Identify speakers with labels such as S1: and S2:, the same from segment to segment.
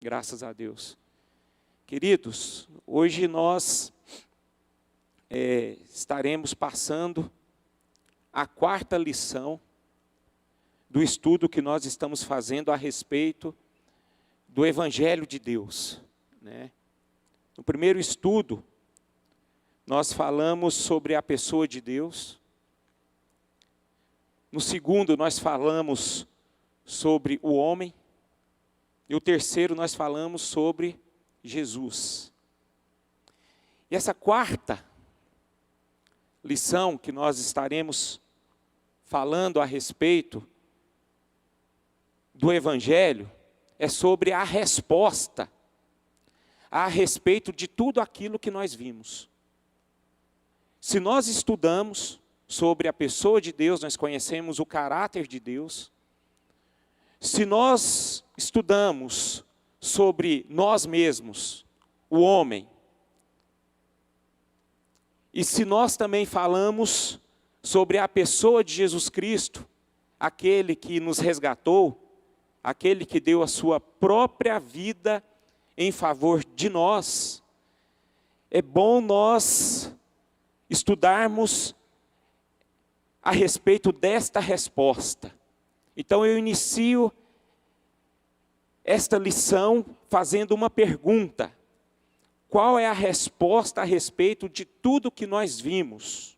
S1: Graças a Deus. Queridos, hoje nós estaremos passando a 4ª lição do estudo que nós estamos fazendo a respeito do Evangelho de Deus, né? No primeiro estudo, nós falamos sobre a pessoa de Deus. No segundo, nós falamos sobre o homem. E o terceiro, nós falamos sobre Jesus. E essa 4ª lição que nós estaremos falando a respeito do Evangelho é sobre a resposta a respeito de tudo aquilo que nós vimos. Se nós estudamos sobre a pessoa de Deus, nós conhecemos o caráter de Deus. Se nós estudamos sobre nós mesmos, o homem, e se nós também falamos sobre a pessoa de Jesus Cristo, aquele que nos resgatou, aquele que deu a sua própria vida em favor de nós, é bom nós estudarmos a respeito desta resposta. Então eu inicio esta lição fazendo uma pergunta: qual é a resposta a respeito de tudo que nós vimos?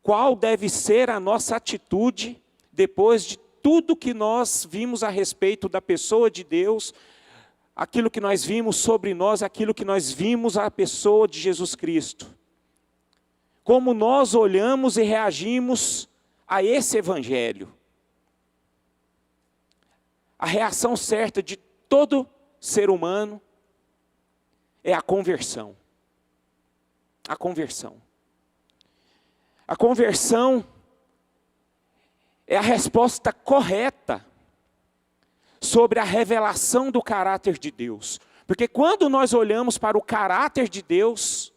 S1: Qual deve ser a nossa atitude depois de tudo que nós vimos a respeito da pessoa de Deus, aquilo que nós vimos sobre nós, aquilo que nós vimos à pessoa de Jesus Cristo? Como nós olhamos e reagimos a esse Evangelho? A reação certa de todo ser humano é a conversão. A conversão. A conversão é a resposta correta sobre a revelação do caráter de Deus. Porque quando nós olhamos para o caráter de Deus,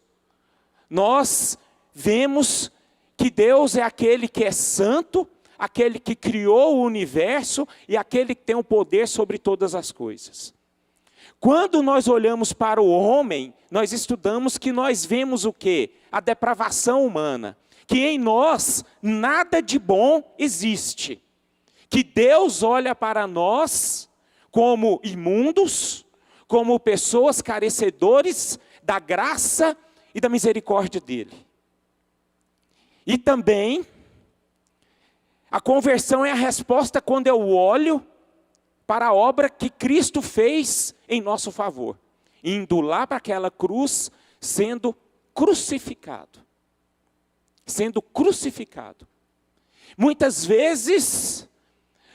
S1: nós vemos que Deus é aquele que é santo, aquele que criou o universo e aquele que tem o poder sobre todas as coisas. Quando nós olhamos para o homem, nós estudamos que nós vemos o quê? A depravação humana. Que em nós nada de bom existe. Que Deus olha para nós como imundos, como pessoas carecedores da graça e da misericórdia dele. E também, a conversão é a resposta quando eu olho para a obra que Cristo fez em nosso favor. Indo lá para aquela cruz, sendo crucificado. Sendo crucificado. Muitas vezes,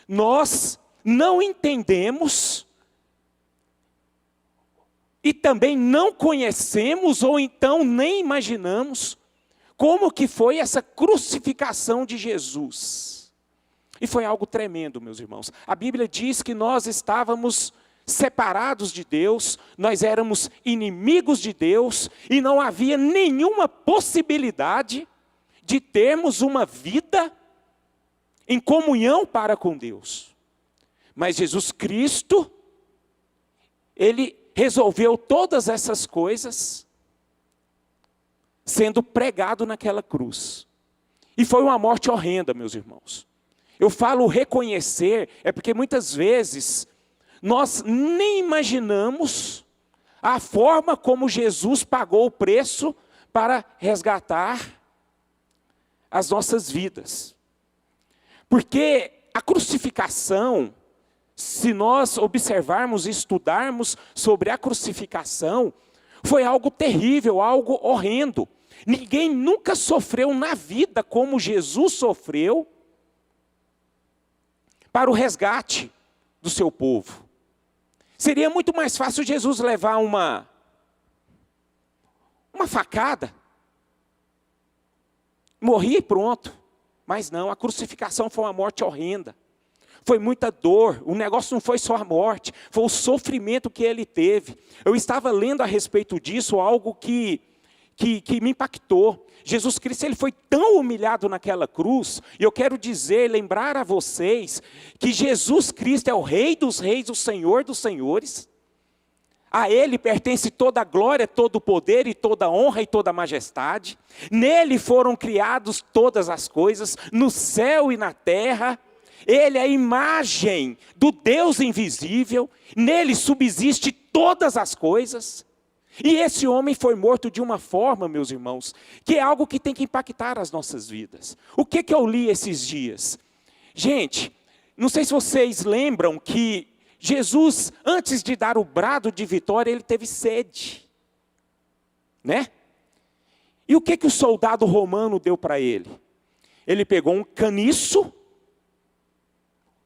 S1: nós não entendemos e também não conhecemos ou então nem imaginamos como que foi essa crucificação de Jesus. E foi algo tremendo, meus irmãos. A Bíblia diz que nós estávamos separados de Deus, nós éramos inimigos de Deus e não havia nenhuma possibilidade de termos uma vida em comunhão para com Deus. Mas Jesus Cristo, Ele resolveu todas essas coisas sendo pregado naquela cruz. E foi uma morte horrenda, meus irmãos. Eu falo reconhecer, é porque muitas vezes nós nem imaginamos a forma como Jesus pagou o preço para resgatar as nossas vidas. Porque a crucificação, se nós observarmos e estudarmos sobre a crucificação, foi algo terrível, algo horrendo. Ninguém nunca sofreu na vida como Jesus sofreu para o resgate do seu povo. Seria muito mais fácil Jesus levar uma facada, morrer e pronto. Mas não, a crucificação foi uma morte horrenda. Foi muita dor, o negócio não foi só a morte, foi o sofrimento que ele teve. Eu estava lendo a respeito disso, algo que me impactou. Jesus Cristo, ele foi tão humilhado naquela cruz, e eu quero dizer, lembrar a vocês, que Jesus Cristo é o Rei dos Reis, o Senhor dos Senhores. A Ele pertence toda a glória, todo o poder e toda a honra e toda a majestade. Nele foram criadas todas as coisas, no céu e na terra. Ele é a imagem do Deus invisível. Nele subsiste todas as coisas. E esse homem foi morto de uma forma, meus irmãos, que é algo que tem que impactar as nossas vidas. O que eu li esses dias? Gente, não sei se vocês lembram que Jesus, antes de dar o brado de vitória, ele teve sede. Né? E o que o soldado romano deu para ele? Ele pegou um caniço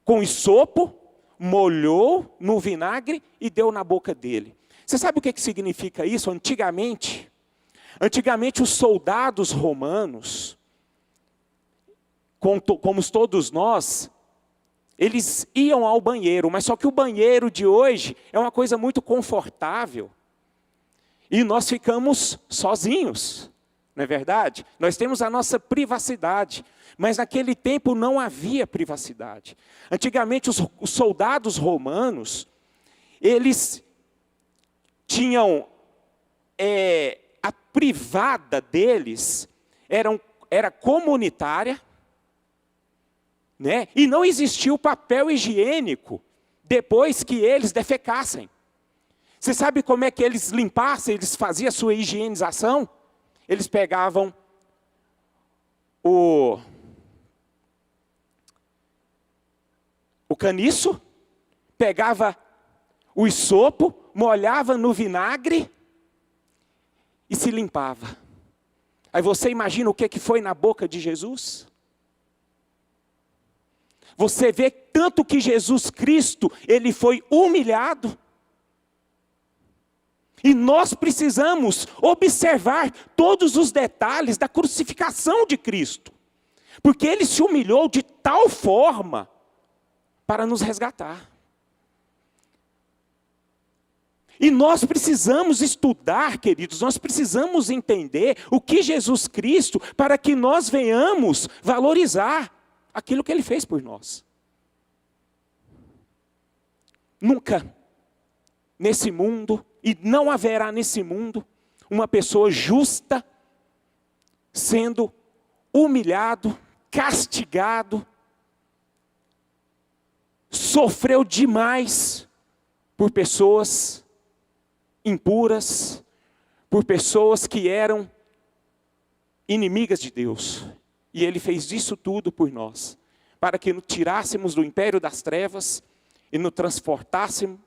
S1: com isopo, molhou no vinagre e deu na boca dele. Você sabe o que significa isso? Antigamente os soldados romanos, como todos nós, eles iam ao banheiro, mas só que o banheiro de hoje é uma coisa muito confortável. E nós ficamos sozinhos, não é verdade? Nós temos a nossa privacidade, mas naquele tempo não havia privacidade. Antigamente os soldados romanos, eles tinham, a privada deles era comunitária, né? E não existia o papel higiênico depois que eles defecassem. Você sabe como é que eles limpassem, eles faziam a sua higienização? Eles pegavam o caniço, pegava o isopo, molhava no vinagre e se limpava. Aí você imagina o que foi na boca de Jesus? Você vê tanto que Jesus Cristo, ele foi humilhado. E nós precisamos observar todos os detalhes da crucificação de Cristo. Porque ele se humilhou de tal forma para nos resgatar. E nós precisamos estudar, queridos, nós precisamos entender o que Jesus Cristo, para que nós venhamos valorizar aquilo que ele fez por nós. Nunca nesse mundo, e não haverá nesse mundo, uma pessoa justa sendo humilhado, castigado, sofreu demais por pessoas impuras, por pessoas que eram inimigas de Deus. E ele fez isso tudo por nós, para que nos tirássemos do império das trevas e nos transportássemos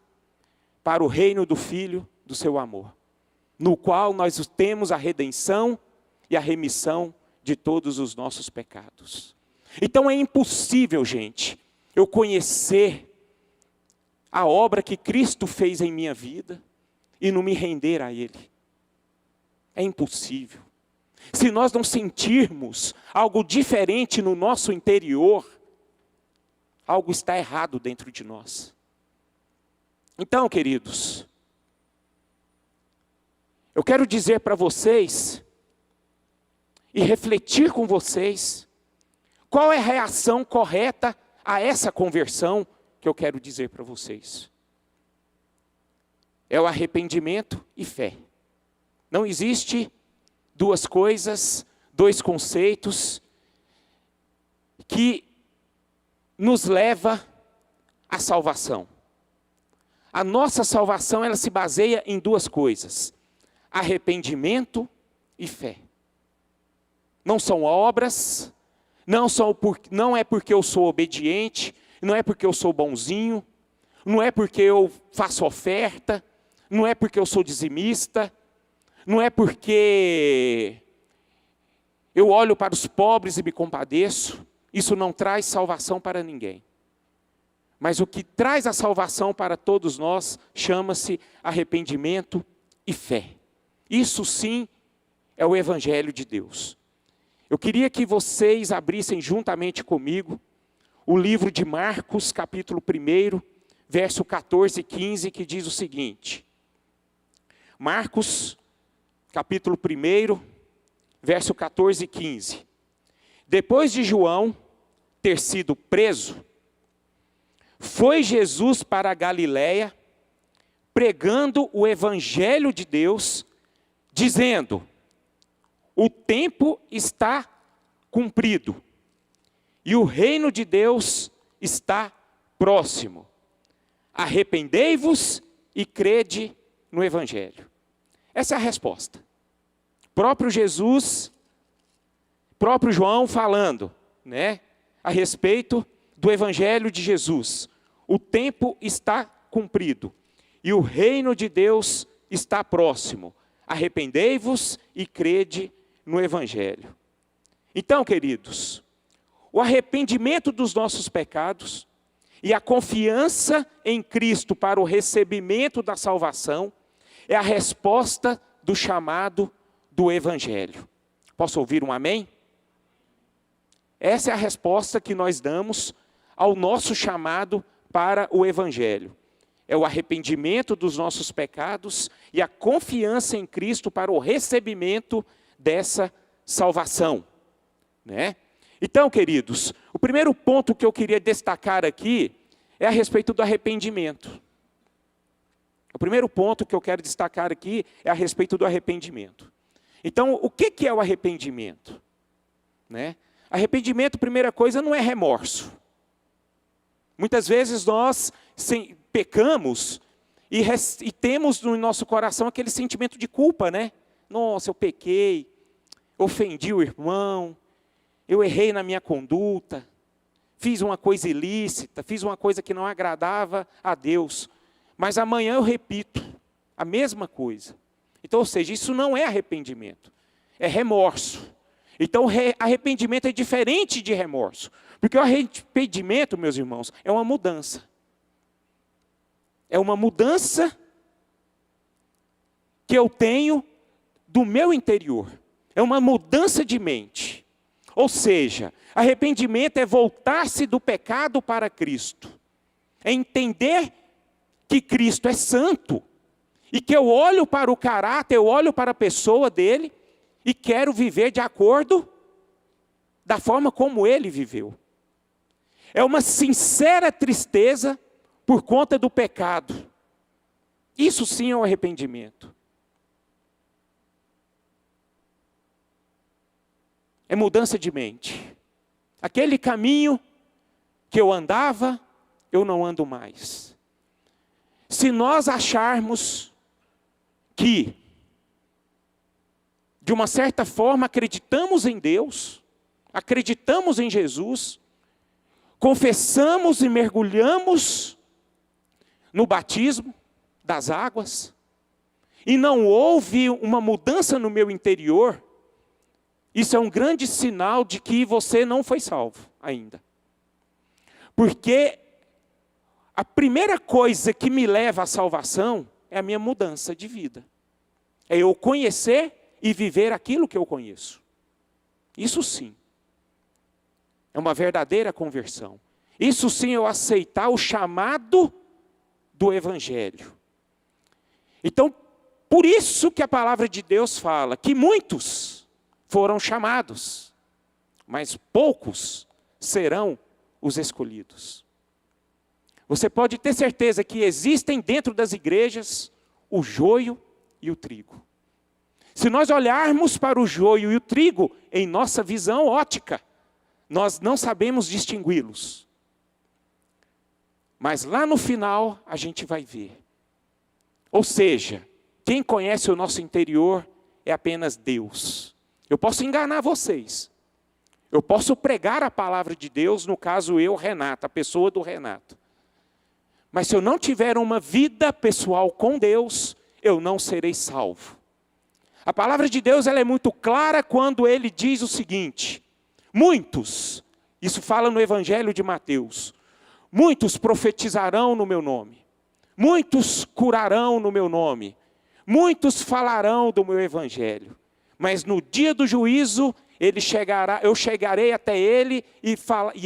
S1: para o reino do Filho do seu amor, no qual nós temos a redenção e a remissão de todos os nossos pecados. Então é impossível, gente, eu conhecer a obra que Cristo fez em minha vida e não me render a Ele. É impossível. Se nós não sentirmos algo diferente no nosso interior, algo está errado dentro de nós. Então, queridos, eu quero dizer para vocês e refletir com vocês qual é a reação correta a essa conversão que eu quero dizer para vocês. É o arrependimento e fé. Não existe duas coisas, dois conceitos que nos leva à salvação. A nossa salvação, ela se baseia em duas coisas: arrependimento e fé. Não são obras, não é porque eu sou obediente, não é porque eu sou bonzinho, não é porque eu faço oferta, não é porque eu sou dizimista, não é porque eu olho para os pobres e me compadeço. Isso não traz salvação para ninguém. Mas o que traz a salvação para todos nós chama-se arrependimento e fé. Isso sim é o Evangelho de Deus. Eu queria que vocês abrissem juntamente comigo o livro de Marcos, capítulo 1, verso 14 e 15, que diz o seguinte. Marcos, capítulo 1, verso 14 e 15. Depois de João ter sido preso, foi Jesus para a Galiléia, pregando o evangelho de Deus, dizendo: o tempo está cumprido e o reino de Deus está próximo. Arrependei-vos e crede no evangelho. Essa é a resposta. Próprio Jesus, próprio João falando, né, a respeito do evangelho de Jesus. O tempo está cumprido e o reino de Deus está próximo. Arrependei-vos e crede no evangelho. Então, queridos, o arrependimento dos nossos pecados e a confiança em Cristo para o recebimento da salvação é a resposta do chamado do evangelho. Posso ouvir um amém? Essa é a resposta que nós damos ao nosso chamado para o evangelho. É o arrependimento dos nossos pecados e a confiança em Cristo para o recebimento dessa salvação, né? Então, queridos, o primeiro ponto que eu queria destacar aqui é a respeito do arrependimento. O primeiro ponto que eu quero destacar aqui é a respeito do arrependimento. Então, o que é o arrependimento? Né? Arrependimento, primeira coisa, não é remorso. Muitas vezes nós pecamos e temos no nosso coração aquele sentimento de culpa, né? Nossa, eu pequei, ofendi o irmão, eu errei na minha conduta, fiz uma coisa ilícita, fiz uma coisa que não agradava a Deus. Mas amanhã eu repito a mesma coisa. Então, ou seja, isso não é arrependimento, é remorso. Então, arrependimento é diferente de remorso. Porque o arrependimento, meus irmãos, é uma mudança. É uma mudança que eu tenho do meu interior. É uma mudança de mente. Ou seja, arrependimento é voltar-se do pecado para Cristo. É entender que Cristo é santo. E que eu olho para o caráter, eu olho para a pessoa dele e quero viver de acordo da forma como ele viveu. É uma sincera tristeza por conta do pecado. Isso sim é um arrependimento. É mudança de mente. Aquele caminho que eu andava, eu não ando mais. Se nós acharmos que, de uma certa forma, acreditamos em Deus, acreditamos em Jesus, confessamos e mergulhamos no batismo das águas, e não houve uma mudança no meu interior, isso é um grande sinal de que você não foi salvo ainda. Porque a primeira coisa que me leva à salvação é a minha mudança de vida. É eu conhecer e viver aquilo que eu conheço. Isso sim. É uma verdadeira conversão. Isso sim é eu aceitar o chamado do evangelho. Então, por isso que a palavra de Deus fala que muitos foram chamados, mas poucos serão os escolhidos. Você pode ter certeza que existem dentro das igrejas o joio e o trigo. Se nós olharmos para o joio e o trigo em nossa visão ótica, nós não sabemos distingui-los. Mas lá no final a gente vai ver. Ou seja, quem conhece o nosso interior é apenas Deus. Eu posso enganar vocês. Eu posso pregar a palavra de Deus, no caso eu, Renato, a pessoa do Renato. Mas se eu não tiver uma vida pessoal com Deus, eu não serei salvo. A palavra de Deus ela é muito clara quando ele diz o seguinte: muitos, isso fala no Evangelho de Mateus, muitos profetizarão no meu nome, muitos curarão no meu nome, muitos falarão do meu Evangelho, mas no dia do juízo eu chegarei até ele e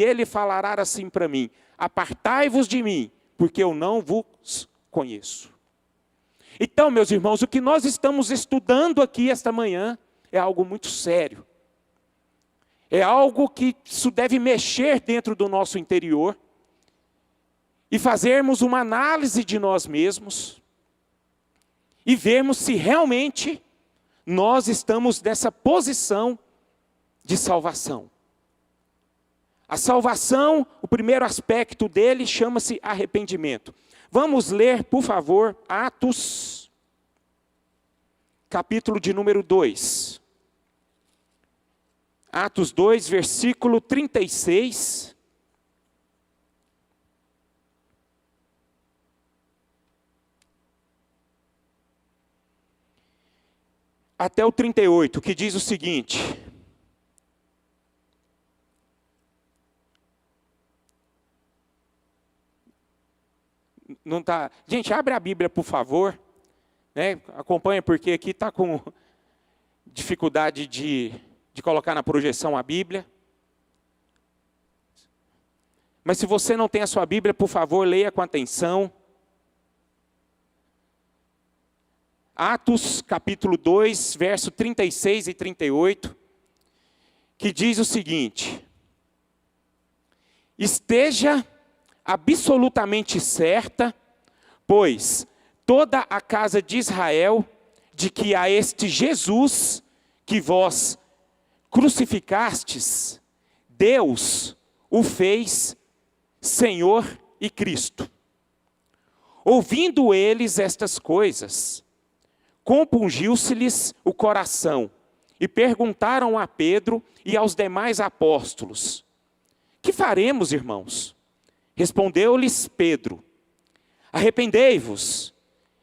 S1: ele falará assim para mim: apartai-vos de mim, porque eu não vos conheço. Então, meus irmãos, o que nós estamos estudando aqui esta manhã é algo muito sério. É algo que isso deve mexer dentro do nosso interior e fazermos uma análise de nós mesmos e vermos se realmente nós estamos nessa posição de salvação. A salvação, o primeiro aspecto dele chama-se arrependimento. Vamos ler, por favor, Atos, capítulo de número 2. Atos 2, versículo 36. Até o 38, que diz o seguinte: não tá, gente, abre a Bíblia, por favor, né? Acompanha, porque aqui está com dificuldade de colocar na projeção a Bíblia. Mas se você não tem a sua Bíblia, por favor, leia com atenção. Atos capítulo 2, verso 36 e 38, que diz o seguinte: esteja absolutamente certa, pois toda a casa de Israel, de que a este Jesus que vós crucificastes, Deus o fez Senhor e Cristo. Ouvindo eles estas coisas, compungiu-se-lhes o coração, e perguntaram a Pedro e aos demais apóstolos: que faremos, irmãos? Respondeu-lhes Pedro: arrependei-vos,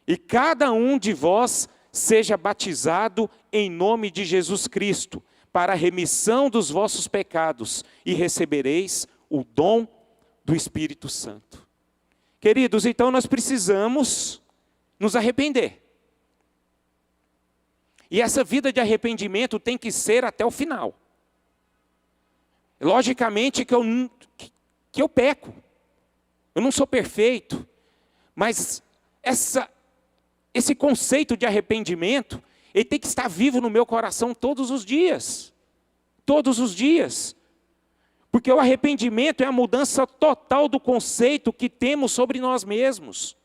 S1: e cada um de vós seja batizado em nome de Jesus Cristo, para a remissão dos vossos pecados, e recebereis o dom do Espírito Santo. Queridos, então nós precisamos nos arrepender. E essa vida de arrependimento tem que ser até o final. Logicamente que eu peco. Eu não sou perfeito. Mas esse conceito de arrependimento, ele tem que estar vivo no meu coração todos os dias. Todos os dias. Porque o arrependimento é a mudança total do conceito que temos sobre nós mesmos.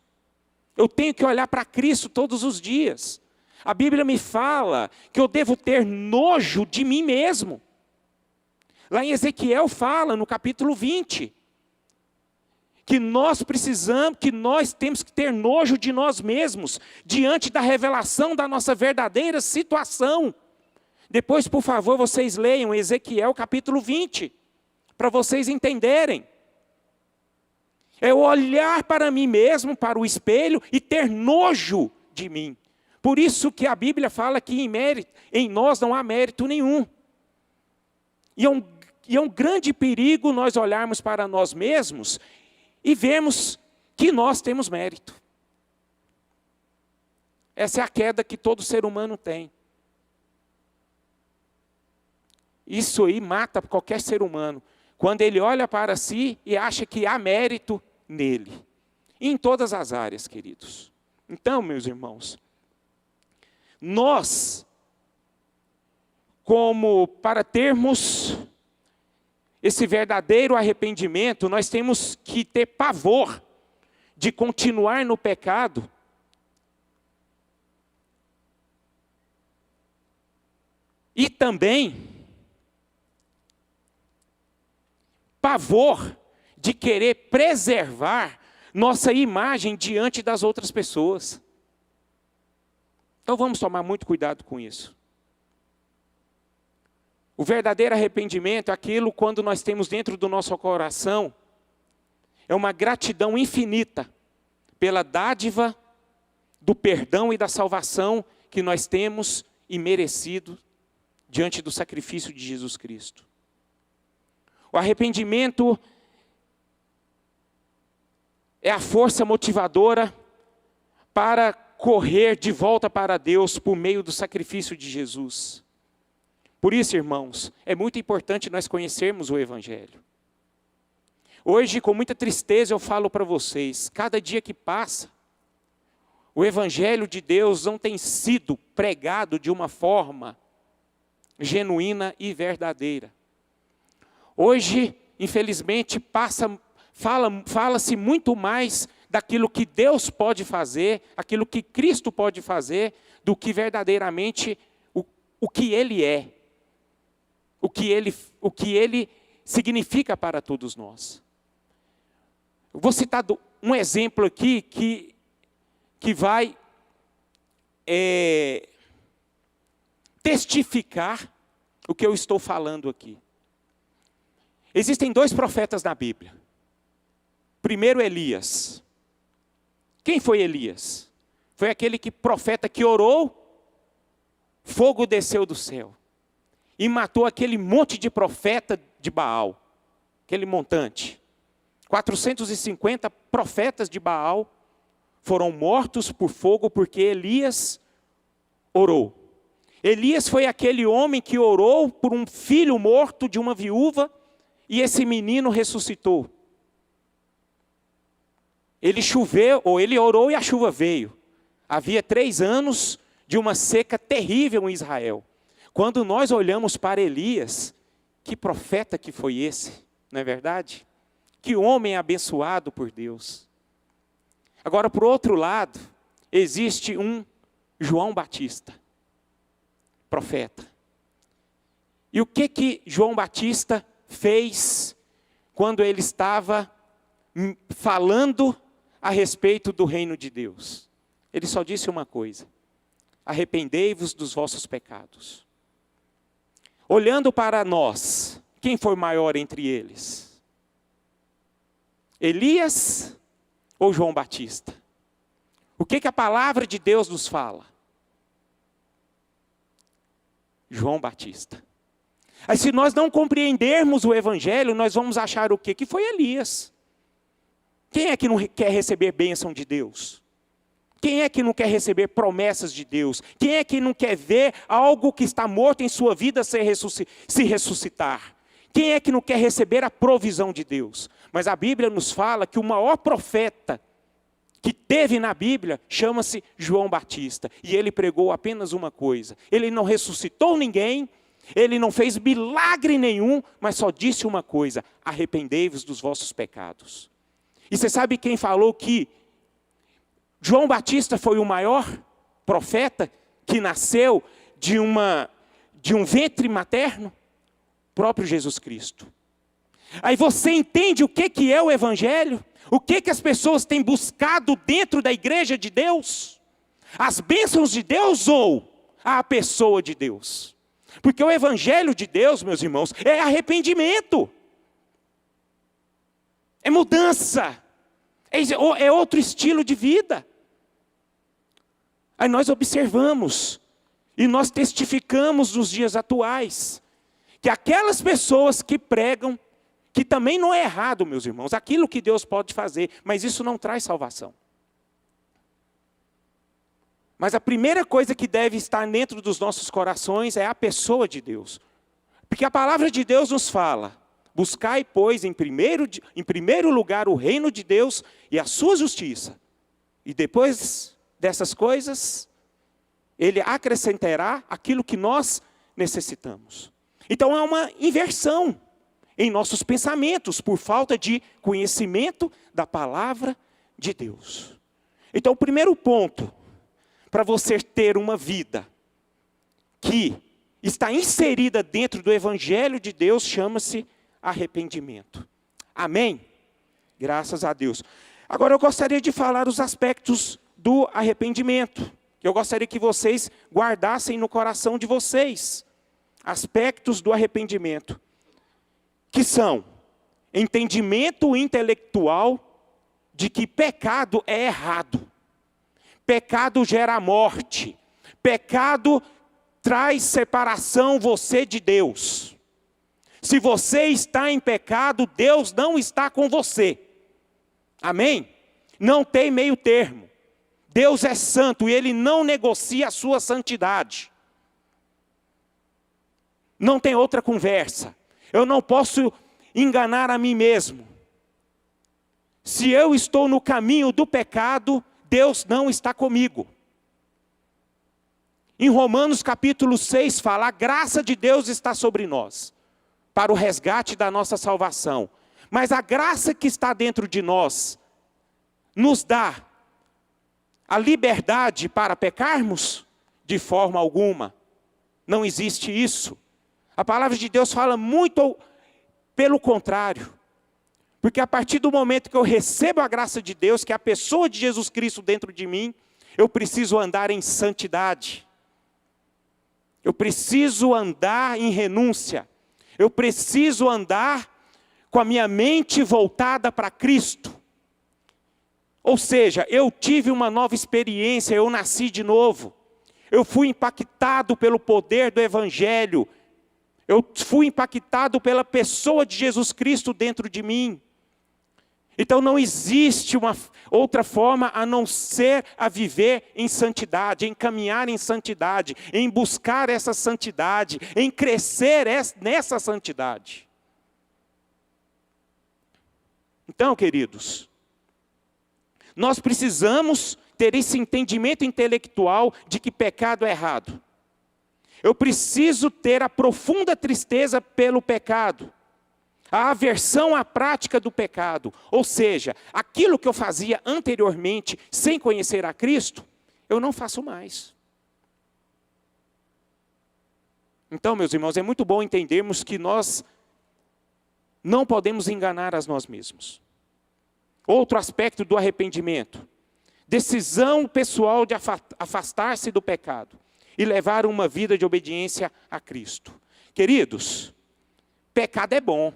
S1: Eu tenho que olhar para Cristo todos os dias. A Bíblia me fala que eu devo ter nojo de mim mesmo. Lá em Ezequiel fala, no capítulo 20, que nós temos que ter nojo de nós mesmos, diante da revelação da nossa verdadeira situação. Depois, por favor, vocês leiam Ezequiel capítulo 20, para vocês entenderem. É olhar para mim mesmo, para o espelho, e ter nojo de mim. Por isso que a Bíblia fala que em nós não há mérito nenhum. E é um grande perigo nós olharmos para nós mesmos e vermos que nós temos mérito. Essa é a queda que todo ser humano tem. Isso aí mata qualquer ser humano, quando ele olha para si e acha que há mérito nele. E em todas as áreas, queridos. Então, meus irmãos, nós, para termos esse verdadeiro arrependimento, nós temos que ter pavor de continuar no pecado. E também pavor de querer preservar nossa imagem diante das outras pessoas. Então vamos tomar muito cuidado com isso. O verdadeiro arrependimento é aquilo quando nós temos dentro do nosso coração, é uma gratidão infinita pela dádiva do perdão e da salvação que nós temos e merecido diante do sacrifício de Jesus Cristo. O arrependimento é a força motivadora para correr de volta para Deus por meio do sacrifício de Jesus. Por isso, irmãos, é muito importante nós conhecermos o Evangelho. Hoje, com muita tristeza, eu falo para vocês, cada dia que passa, o Evangelho de Deus não tem sido pregado de uma forma genuína e verdadeira. Hoje, infelizmente, fala-se muito mais daquilo que Deus pode fazer, aquilo que Cristo pode fazer, do que verdadeiramente o que Ele é, o que Ele significa para todos nós. Eu vou citar um exemplo aqui que vai testificar o que eu estou falando aqui. Existem 2 profetas na Bíblia. Primeiro, Elias. Quem foi Elias? Foi aquele profeta que orou, fogo desceu do céu e matou aquele monte de profeta de Baal, aquele montante. 450 profetas de Baal foram mortos por fogo porque Elias orou. Elias foi aquele homem que orou por um filho morto de uma viúva e esse menino ressuscitou. Ele orou e a chuva veio. Havia 3 anos de uma seca terrível em Israel. Quando nós olhamos para Elias, que profeta que foi esse, não é verdade? Que homem abençoado por Deus. Agora, por outro lado, existe um João Batista, profeta. E o que João Batista fez quando ele estava falando a respeito do reino de Deus? Ele só disse uma coisa: arrependei-vos dos vossos pecados. Olhando para nós, quem foi maior entre eles? Elias ou João Batista? O que a palavra de Deus nos fala? João Batista. Aí se nós não compreendermos o evangelho, nós vamos achar o quê? Que foi Elias. Quem é que não quer receber bênção de Deus? Quem é que não quer receber promessas de Deus? Quem é que não quer ver algo que está morto em sua vida se ressuscitar? Quem é que não quer receber a provisão de Deus? Mas a Bíblia nos fala que o maior profeta que teve na Bíblia chama-se João Batista. E ele pregou apenas uma coisa: ele não ressuscitou ninguém, ele não fez milagre nenhum, mas só disse uma coisa: arrependei-vos dos vossos pecados. E você sabe quem falou que João Batista foi o maior profeta que nasceu de um ventre materno? O próprio Jesus Cristo. Aí você entende o que é o evangelho? O que as pessoas têm buscado dentro da igreja de Deus? As bênçãos de Deus ou a pessoa de Deus? Porque o evangelho de Deus, meus irmãos, é arrependimento. É mudança. É outro estilo de vida. Aí nós observamos e nós testificamos nos dias atuais que aquelas pessoas que pregam, que também não é errado, meus irmãos, aquilo que Deus pode fazer, mas isso não traz salvação. Mas a primeira coisa que deve estar dentro dos nossos corações é a pessoa de Deus. Porque a palavra de Deus nos fala: buscai, pois, em primeiro lugar o reino de Deus e a sua justiça. E depois dessas coisas, Ele acrescentará aquilo que nós necessitamos. Então há uma inversão em nossos pensamentos, por falta de conhecimento da palavra de Deus. Então o primeiro ponto, para você ter uma vida que está inserida dentro do evangelho de Deus, chama-se arrependimento. Amém? Graças a Deus. Agora eu gostaria de falar os aspectos do arrependimento. Eu gostaria que vocês guardassem no coração de vocês. Aspectos do arrependimento. Que são entendimento intelectual de que pecado é errado. Pecado gera morte. Pecado traz separação você de Deus. Se você está em pecado, Deus não está com você. Amém? Não tem meio termo. Deus é santo e Ele não negocia a sua santidade. Não tem outra conversa. Eu não posso enganar a mim mesmo. Se eu estou no caminho do pecado, Deus não está comigo. Em Romanos capítulo 6 fala: a graça de Deus está sobre nós, para o resgate da nossa salvação. Mas a graça que está dentro de nós nos dá a liberdade para pecarmos? De forma alguma. Não existe isso. A palavra de Deus fala muito pelo contrário. Porque a partir do momento que eu recebo a graça de Deus, que é a pessoa de Jesus Cristo dentro de mim, eu preciso andar em santidade. Eu preciso andar em renúncia. Eu preciso andar com a minha mente voltada para Cristo. Ou seja, eu tive uma nova experiência, eu nasci de novo. Eu fui impactado pelo poder do Evangelho. Eu fui impactado pela pessoa de Jesus Cristo dentro de mim. Então não existe uma outra forma a não ser a viver em santidade, em caminhar em santidade, em buscar essa santidade, em crescer nessa santidade. Então, queridos, nós precisamos ter esse entendimento intelectual de que pecado é errado. Eu preciso ter a profunda tristeza pelo pecado. A aversão à prática do pecado, ou seja, aquilo que eu fazia anteriormente, sem conhecer a Cristo, eu não faço mais. Então, meus irmãos, é muito bom entendermos que nós não podemos enganar a nós mesmos. Outro aspecto do arrependimento, decisão pessoal de afastar-se do pecado e levar uma vida de obediência a Cristo. Queridos, pecado é bom.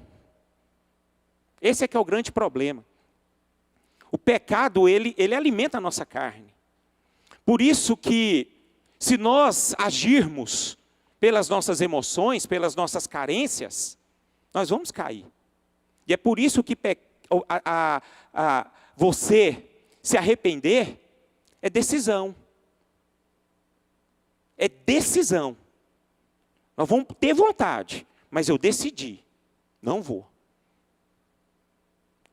S1: Esse é que é o grande problema. O pecado, ele alimenta a nossa carne. Por isso que, se nós agirmos pelas nossas emoções, pelas nossas carências, nós vamos cair. E é por isso que você se arrepender é decisão. É decisão. Nós vamos ter vontade, mas eu decidi, não vou.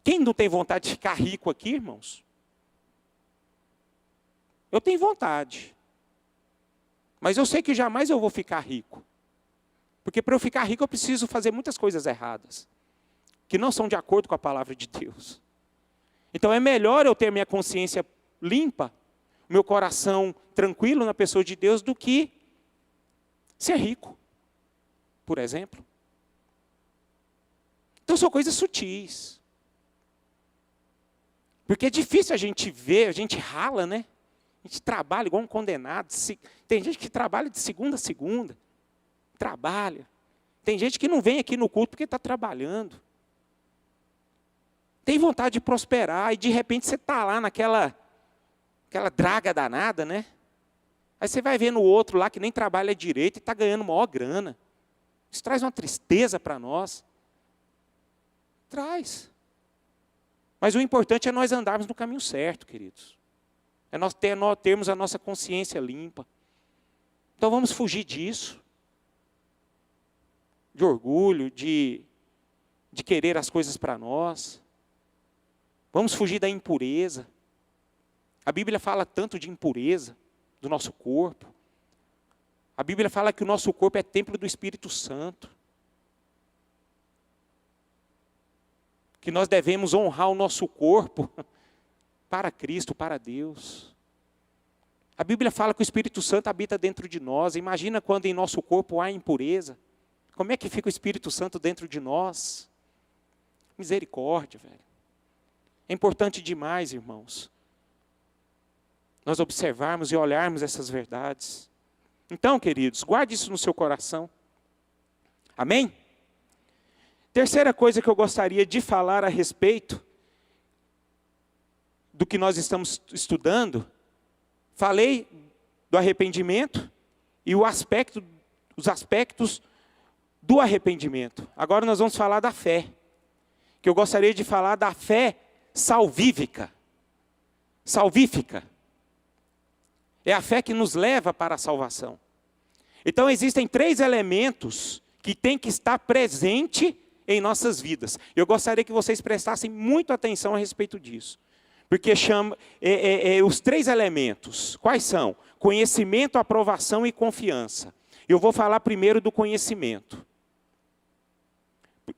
S1: Quem não tem vontade de ficar rico aqui, irmãos? Eu tenho vontade. Mas eu sei que jamais eu vou ficar rico. Porque para eu ficar rico eu preciso fazer muitas coisas erradas, que não são de acordo com a palavra de Deus. Então é melhor eu ter minha consciência limpa, meu coração tranquilo na pessoa de Deus, do que ser rico, por exemplo. Então são coisas sutis. Porque é difícil a gente ver, a gente rala, né? A gente trabalha igual um condenado. Tem gente que trabalha de segunda a segunda. Trabalha. Tem gente que não vem aqui no culto porque está trabalhando. Tem vontade de prosperar e de repente você está lá naquela draga danada, né? Aí você vai ver no outro lá que nem trabalha direito e está ganhando maior grana. Isso traz uma tristeza para nós. Traz. Mas o importante é nós andarmos no caminho certo, queridos. É nós termos a nossa consciência limpa. Então vamos fugir disso. De orgulho, de querer as coisas para nós. Vamos fugir da impureza. A Bíblia fala tanto de impureza do nosso corpo. A Bíblia fala que o nosso corpo é templo do Espírito Santo. Que nós devemos honrar o nosso corpo para Cristo, para Deus. A Bíblia fala que o Espírito Santo habita dentro de nós. Imagina quando em nosso corpo há impureza. Como é que fica o Espírito Santo dentro de nós? Misericórdia, velho. É importante demais, irmãos, nós observarmos e olharmos essas verdades. Então, queridos, guarde isso no seu coração. Amém? Terceira coisa que eu gostaria de falar a respeito do que nós estamos estudando, falei do arrependimento e os aspectos do arrependimento. Agora nós vamos falar da fé, que eu gostaria de falar da fé salvífica. Salvífica. É a fé que nos leva para a salvação. Então existem 3 elementos que têm que estar presente em nossas vidas. Eu gostaria que vocês prestassem muita atenção a respeito disso. Porque os 3 elementos, quais são? Conhecimento, aprovação e confiança. Eu vou falar primeiro do conhecimento.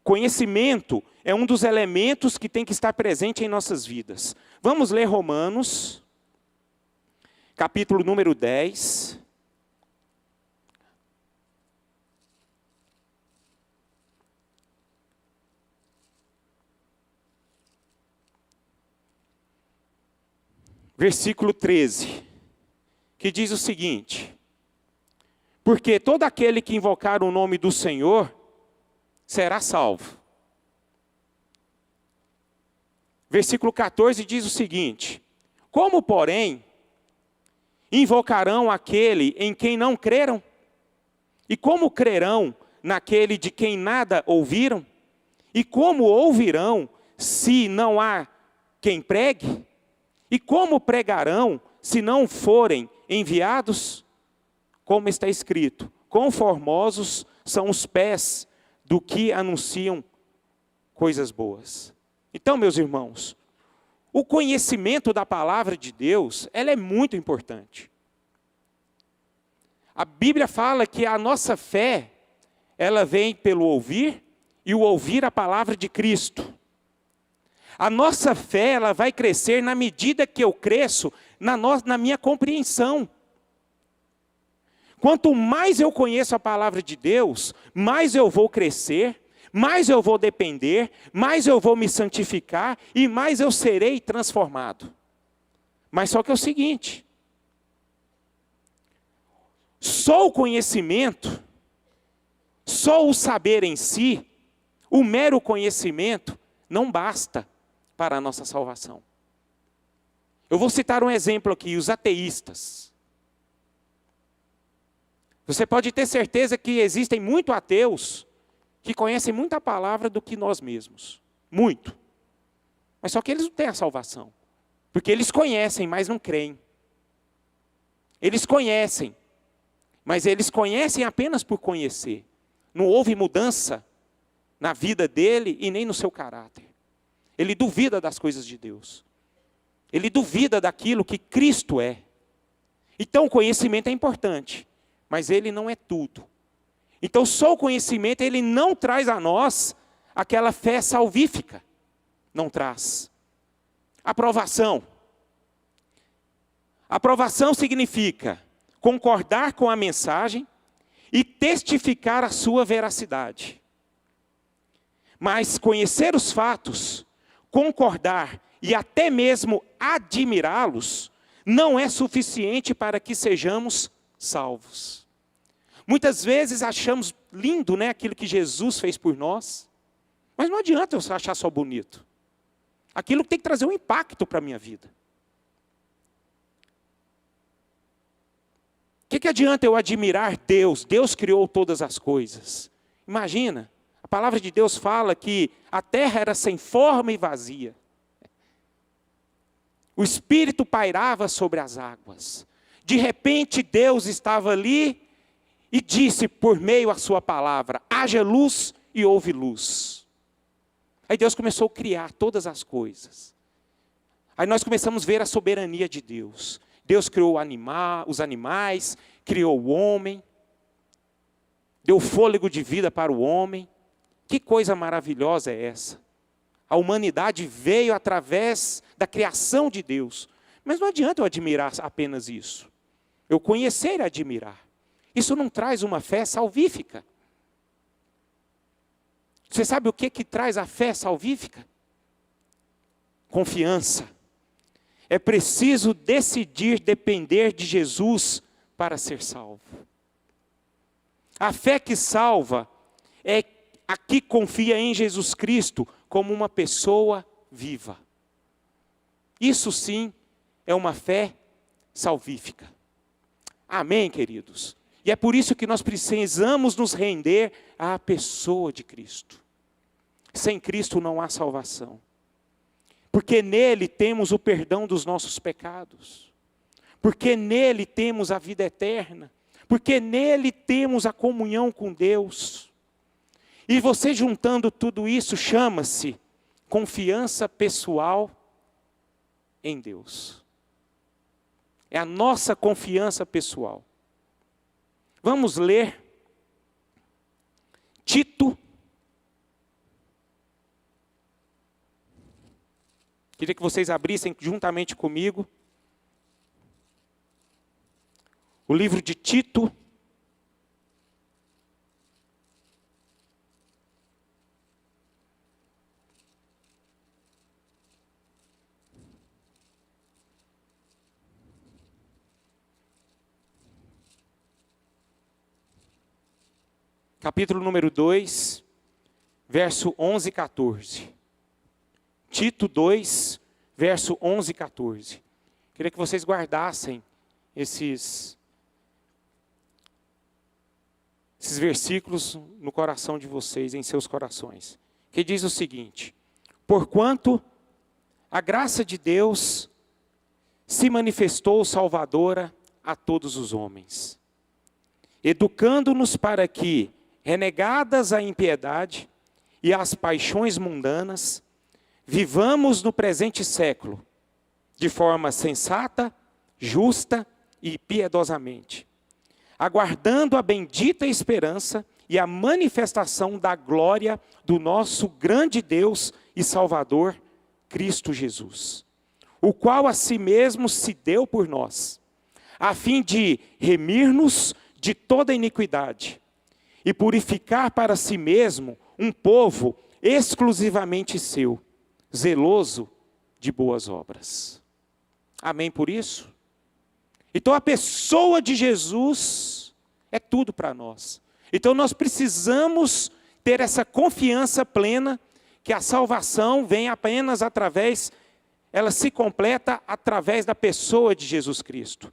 S1: Conhecimento é um dos elementos que tem que estar presente em nossas vidas. Vamos ler Romanos, capítulo número 10. Versículo 13, que diz o seguinte: porque todo aquele que invocar o nome do Senhor será salvo. Versículo 14 diz o seguinte: como, porém, invocarão aquele em quem não creram? E como crerão naquele de quem nada ouviram? E como ouvirão se não há quem pregue? E como pregarão se não forem enviados? Como está escrito: quão formosos são os pés do que anunciam coisas boas. Então, meus irmãos, o conhecimento da palavra de Deus, ela é muito importante. A Bíblia fala que a nossa fé, ela vem pelo ouvir, e o ouvir a palavra de Cristo. A nossa fé, ela vai crescer na medida que eu cresço na minha compreensão. Quanto mais eu conheço a palavra de Deus, mais eu vou crescer, mais eu vou depender, mais eu vou me santificar e mais eu serei transformado. Mas só que é o seguinte: só o conhecimento, só o saber em si, o mero conhecimento, não basta para a nossa salvação. Eu vou citar um exemplo aqui: os ateístas. Você pode ter certeza que existem muitos ateus que conhecem muita palavra do que nós mesmos. Muito. Mas só que eles não têm a salvação. Porque eles conhecem, mas não creem. Eles conhecem, mas eles conhecem apenas por conhecer. Não houve mudança na vida dele e nem no seu caráter. Ele duvida das coisas de Deus. Ele duvida daquilo que Cristo é. Então o conhecimento é importante, mas ele não é tudo. Então só o conhecimento, ele não traz a nós aquela fé salvífica. Não traz. Aprovação. Aprovação significa concordar com a mensagem e testificar a sua veracidade. Mas conhecer os fatos, concordar e até mesmo admirá-los, não é suficiente para que sejamos salvos. Muitas vezes achamos lindo, né, aquilo que Jesus fez por nós, mas não adianta eu achar só bonito. Aquilo tem que trazer um impacto para a minha vida. O que adianta eu admirar Deus? Deus criou todas as coisas. Imagina, a palavra de Deus fala que a terra era sem forma e vazia. O Espírito pairava sobre as águas. De repente Deus estava ali e disse por meio da sua palavra: haja luz e houve luz. Aí Deus começou a criar todas as coisas. Aí nós começamos a ver a soberania de Deus. Deus criou os animais, criou o homem, deu fôlego de vida para o homem. Que coisa maravilhosa é essa? A humanidade veio através da criação de Deus. Mas não adianta eu admirar apenas isso. Eu conhecer e admirar. Isso não traz uma fé salvífica. Você sabe o que traz a fé salvífica? Confiança. É preciso decidir depender de Jesus para ser salvo. A fé que salva é a que confia em Jesus Cristo como uma pessoa viva. Isso sim é uma fé salvífica. Amém, queridos? E é por isso que nós precisamos nos render à pessoa de Cristo. Sem Cristo não há salvação. Porque nele temos o perdão dos nossos pecados. Porque nele temos a vida eterna. Porque nele temos a comunhão com Deus. E você juntando tudo isso chama-se confiança pessoal em Deus. É a nossa confiança pessoal. Vamos ler Tito, Queria que vocês abrissem juntamente comigo o livro de Tito. Capítulo número 2, verso 11 e 14. Tito 2, verso 11 e 14. Queria que vocês guardassem esses versículos no coração de vocês, em seus corações. Que diz o seguinte: porquanto a graça de Deus se manifestou salvadora a todos os homens, educando-nos para que, renegadas a impiedade e as paixões mundanas, vivamos no presente século, de forma sensata, justa e piedosamente, aguardando a bendita esperança e a manifestação da glória do nosso grande Deus e Salvador, Cristo Jesus, o qual a si mesmo se deu por nós, a fim de remir-nos de toda iniquidade, e purificar para si mesmo um povo exclusivamente seu, zeloso de boas obras. Amém por isso? Então a pessoa de Jesus é tudo para nós. Então nós precisamos ter essa confiança plena que a salvação vem apenas ela se completa através da pessoa de Jesus Cristo.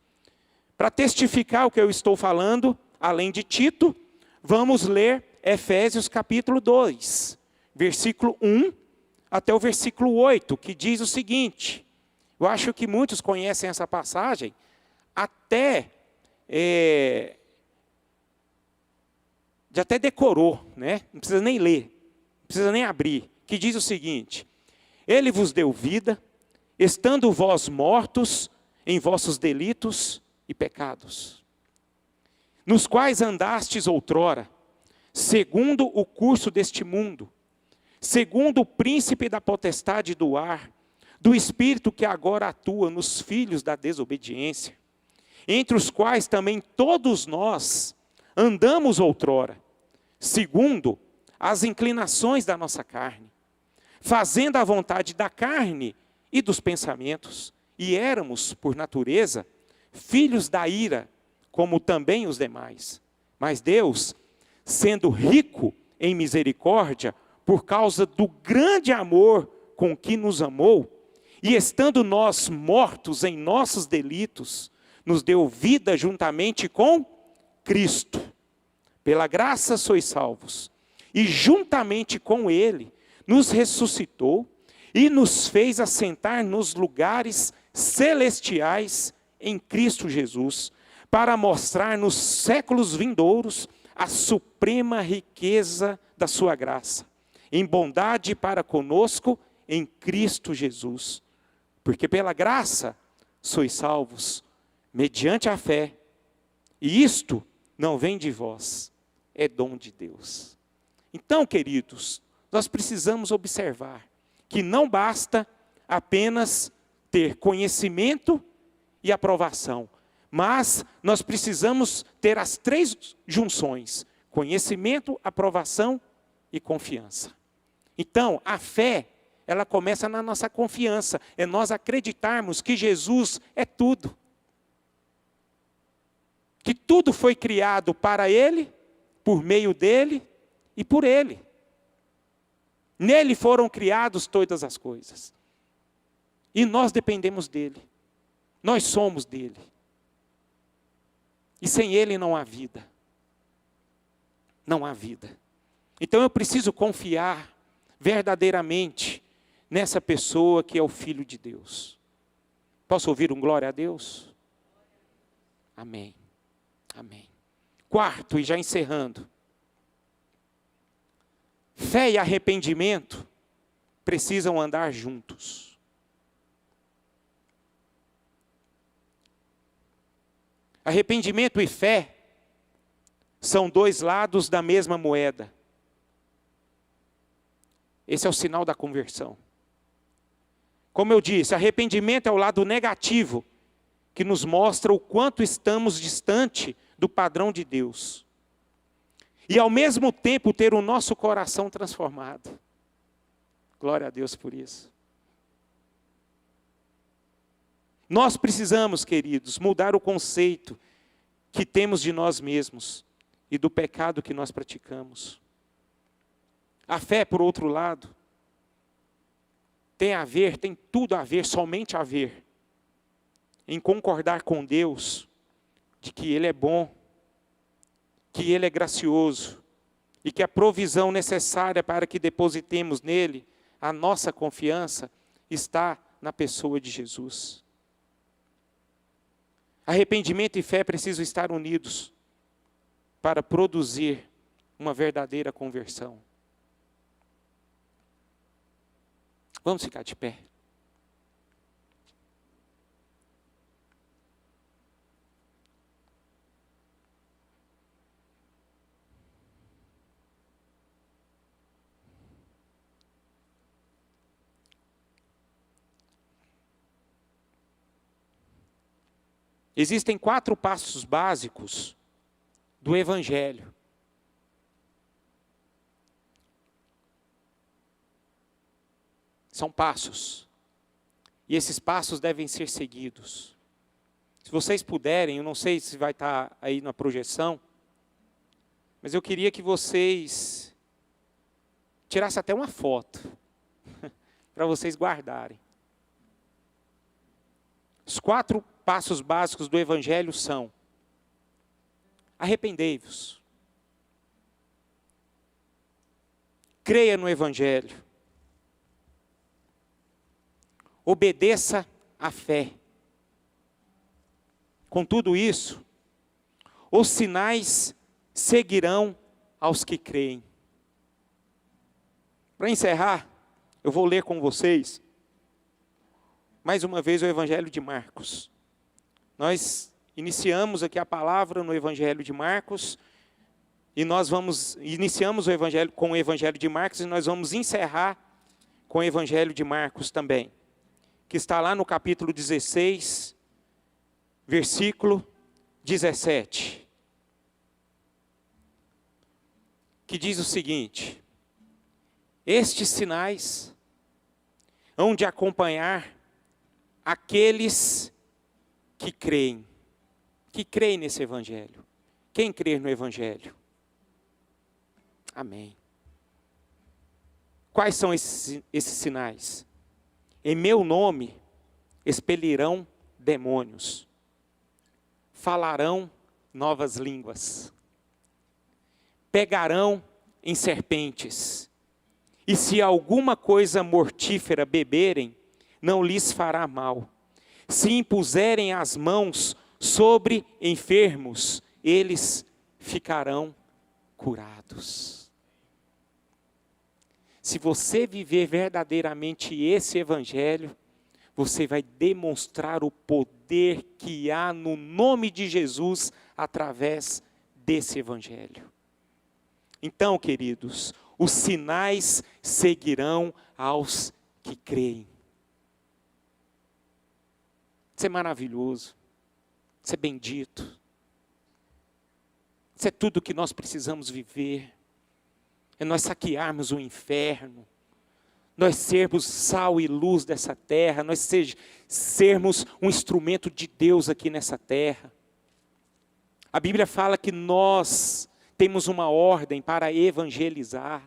S1: Para testificar o que eu estou falando, além de Tito, vamos ler Efésios capítulo 2, versículo 1 até o versículo 8, que diz o seguinte. Eu acho que muitos conhecem essa passagem, até decorou, né? Não precisa nem ler, não precisa nem abrir, que diz o seguinte: Ele vos deu vida, estando vós mortos em vossos delitos e pecados, nos quais andastes outrora, segundo o curso deste mundo, segundo o príncipe da potestade do ar, do espírito que agora atua nos filhos da desobediência, entre os quais também todos nós andamos outrora, segundo as inclinações da nossa carne, fazendo a vontade da carne e dos pensamentos, e éramos, por natureza, filhos da ira, como também os demais. Mas Deus, sendo rico em misericórdia, por causa do grande amor com que nos amou, e estando nós mortos em nossos delitos, nos deu vida juntamente com Cristo. Pela graça sois salvos, e juntamente com Ele nos ressuscitou e nos fez assentar nos lugares celestiais em Cristo Jesus, para mostrar nos séculos vindouros a suprema riqueza da sua graça, em bondade para conosco em Cristo Jesus. Porque pela graça sois salvos, mediante a fé, e isto não vem de vós, é dom de Deus. Então, queridos, nós precisamos observar que não basta apenas ter conhecimento e aprovação, mas nós precisamos ter as três junções: conhecimento, aprovação e confiança. Então, a fé, ela começa na nossa confiança, é nós acreditarmos que Jesus é tudo. Que tudo foi criado para Ele, por meio dEle e por Ele. Nele foram criadas todas as coisas. E nós dependemos dEle. Nós somos dEle. E sem Ele não há vida. Não há vida. Então eu preciso confiar verdadeiramente nessa pessoa que é o Filho de Deus. Posso ouvir um glória a Deus? Amém. Amém. Quarto, e já encerrando. Fé e arrependimento precisam andar juntos. Arrependimento e fé são dois lados da mesma moeda. Esse é o sinal da conversão. Como eu disse, arrependimento é o lado negativo, que nos mostra o quanto estamos distante do padrão de Deus. E ao mesmo tempo ter o nosso coração transformado. Glória a Deus por isso. Nós precisamos, queridos, mudar o conceito que temos de nós mesmos e do pecado que nós praticamos. A fé, por outro lado, tem tudo a ver, somente a ver, em concordar com Deus de que Ele é bom, que Ele é gracioso e que a provisão necessária para que depositemos nele a nossa confiança está na pessoa de Jesus. Arrependimento e fé precisam estar unidos para produzir uma verdadeira conversão. Vamos ficar de pé. Existem 4 passos básicos do Evangelho. São passos. E esses passos devem ser seguidos. Se vocês puderem, eu não sei se vai estar aí na projeção, mas eu queria que vocês tirassem até uma foto, para vocês guardarem. Os 4 passos básicos do Evangelho são: arrependei-vos, creia no Evangelho, obedeça à fé. Com tudo isso, os sinais seguirão aos que creem. Para encerrar, eu vou ler com vocês, mais uma vez, o Evangelho de Marcos. Nós iniciamos aqui a palavra no Evangelho de Marcos, e iniciamos o Evangelho com o Evangelho de Marcos, e nós vamos encerrar com o Evangelho de Marcos também, que está lá no capítulo 16, versículo 17, que diz o seguinte: estes sinais hão de acompanhar aqueles que creem nesse Evangelho. Quem crer no Evangelho? Amém. Quais são esses sinais? Em meu nome expelirão demônios, falarão novas línguas, pegarão em serpentes, e se alguma coisa mortífera beberem, não lhes fará mal. Se impuserem as mãos sobre enfermos, eles ficarão curados. Se você viver verdadeiramente esse Evangelho, você vai demonstrar o poder que há no nome de Jesus através desse Evangelho. Então, queridos, os sinais seguirão aos que creem. Isso é maravilhoso, isso é bendito, isso é tudo que nós precisamos viver, é nós saquearmos o inferno, nós sermos sal e luz dessa terra, nós sermos um instrumento de Deus aqui nessa terra. A Bíblia fala que nós temos uma ordem para evangelizar.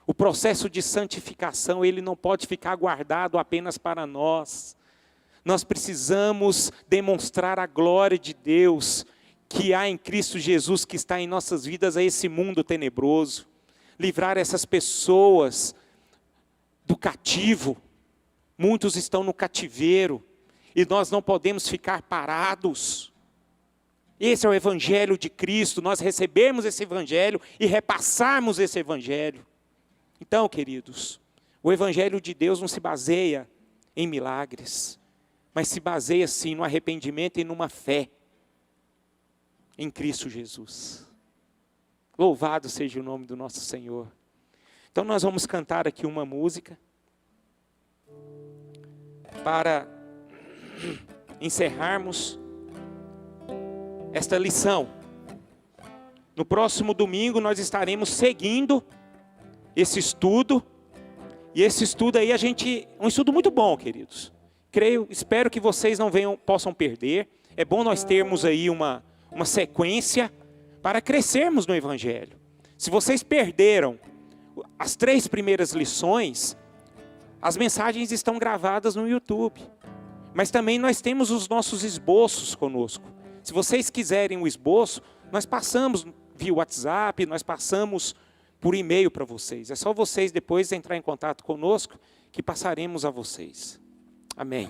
S1: O processo de santificação, ele não pode ficar guardado apenas para nós. Nós precisamos demonstrar a glória de Deus que há em Cristo Jesus, que está em nossas vidas, a esse mundo tenebroso. Livrar essas pessoas do cativo. Muitos estão no cativeiro e nós não podemos ficar parados. Esse é o Evangelho de Cristo, nós recebemos esse Evangelho e repassarmos esse Evangelho. Então, queridos, o Evangelho de Deus não se baseia em milagres, mas se baseia sim no arrependimento e numa fé em Cristo Jesus. Louvado seja o nome do nosso Senhor. Então nós vamos cantar aqui uma música. para encerrarmos esta lição. No próximo domingo nós estaremos seguindo esse estudo. E esse estudo aí um estudo muito bom, queridos. Espero que vocês não possam perder. É bom nós termos aí uma sequência para crescermos no Evangelho. Se vocês perderam as 3 primeiras lições, as mensagens estão gravadas no YouTube. Mas também nós temos os nossos esboços conosco. Se vocês quiserem o esboço, nós passamos via WhatsApp, nós passamos por e-mail para vocês. É só vocês depois entrar em contato conosco que passaremos a vocês. Amém.